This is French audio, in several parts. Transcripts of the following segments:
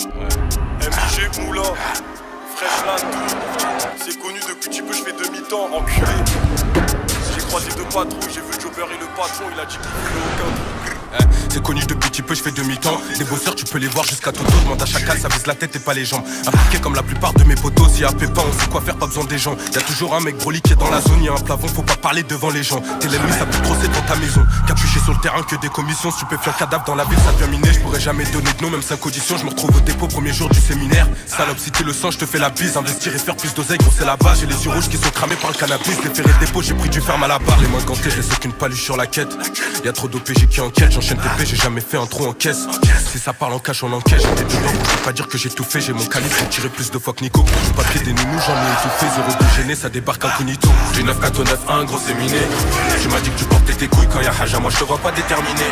MIG Moulin, Freshland 2. C'est connu depuis petit peu, je fais demi-temps, enculé. J'ai croisé deux patrouilles, j'ai vu Jobber et le patron, il a dit qu'il voulait aucun truc. C'est connu depuis petit peu, je fais demi-temps. Des bosseurs, tu peux les voir jusqu'à Toto. Demande à chacal, ça vise la tête et pas les jambes. Impliqué comme la plupart de mes potos. S'il y a pépin, on sait quoi faire, pas besoin des gens. Y'a toujours un mec Broly qui est dans la zone. Y'a un plafond, faut pas parler devant les gens. T'es l'ennemi, ça peut trosser dans ta maison. Capuché sur le terrain que des commissions. Stupéfiant cadavre dans la ville, ça devient miné. Je pourrais jamais donner de nom, même 5 auditions. Je me retrouve au dépôt, premier jour du séminaire. Salope, si t'es le sang, je te fais la bise. Investir et faire plus d'oseille, gros, c'est la base. J'ai les yeux rouges qui sont cramés par le cannabis. Les ferrés de dépôt, j'ai pris du ferme à la barre. Les mains gantées, je laisse aucune paluche sur la quête. Y'a trop d'OPG qui enquête, j'enchaîne TP, j'ai jamais fait un trou en caisse. Si ça parle en cash, on encaisse. J'étais dedans, je peux pas dire que j'ai tout fait. J'ai mon calibre, j'ai tiré plus de fois que Nico. Du papier des nounous, j'en ai étouffé. Zéro dégéné, ça débarque incognito. Du 9-4 au 9-1, gros c'est miné. Tu m'as dit que tu portais tes couilles quand y'a Haja, moi je te vois pas déterminé.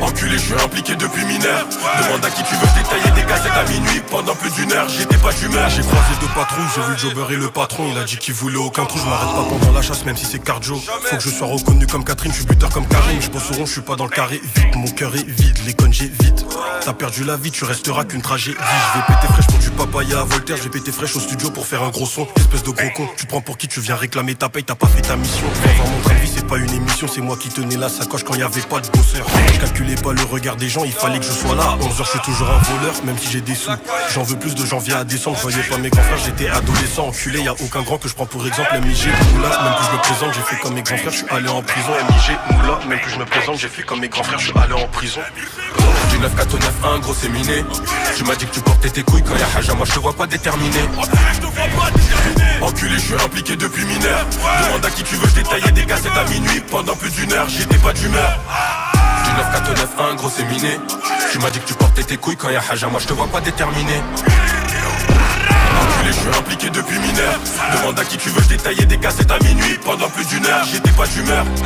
Enculé, je suis impliqué depuis mineur. Demande à qui tu veux détailler des gazettes à minuit. Pendant plus d'une heure, j'étais pas d'humeur. J'ai croisé deux patrouilles, j'ai vu le Jobber et le patron. Il a dit qu'il voulait aucun trou, je m'arrête pas pendant la chasse, même si c'est cardio. Faut que je sois reconnu comme Catherine, je suis buteur comme Karim. Je bosse au rond, je suis pas dans le carré. Vite, mon cœur est vide, les connes j'ai vite. T'as perdu la vie, tu resteras qu'une tragédie. Je vais péter fraîche pour du papaya à Voltaire. J'ai pété fraîche au studio pour faire un gros son. Espèce de gros con, tu te prends pour qui, tu viens réclamer ta paye, t'as pas fait ta mission. Voir mon train de vie, c'est pas une émission, c'est moi qui tenais la sacoche quand y avait pas de bosseur. Je calculais pas le regard des gens, il fallait que je sois là. 11h, je suis toujours un voleur, même si j'ai des sous. J'en veux plus de janvier à décembre, je voyais pas mes grands frères, j'étais adolescent. Enculé, y a aucun grand que je prends pour exemple. MIG Moula, même que je me présente, j'ai fait comme mes grands frères, je suis allé en prison. MIG Moula, même que je me présente, j'ai fait comme mes grands frères, je suis allé en prison. Du 9-4 au 9-1, gros c'est miné. Tu m'as dit que tu portais tes couilles quand y'a Haja, moi je te vois pas déterminé. Enculé, je suis impliqué depuis mineur. Demande à qui tu veux, je détaillais des gazettes à minuit. Pendant plus d'une heure, j'étais pas d'humeur. Du 9-4 au 9-1, gros c'est miné. Tu m'as dit que tu portais tes couilles quand y'a Haja, moi je te vois pas déterminé. Enculé, je suis impliqué depuis mineur. Demande à qui tu veux, je détaillais des gazettes à minuit. Pendant plus d'une heure, j'étais pas d'humeur. Du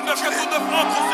9-4 au 9-1, gros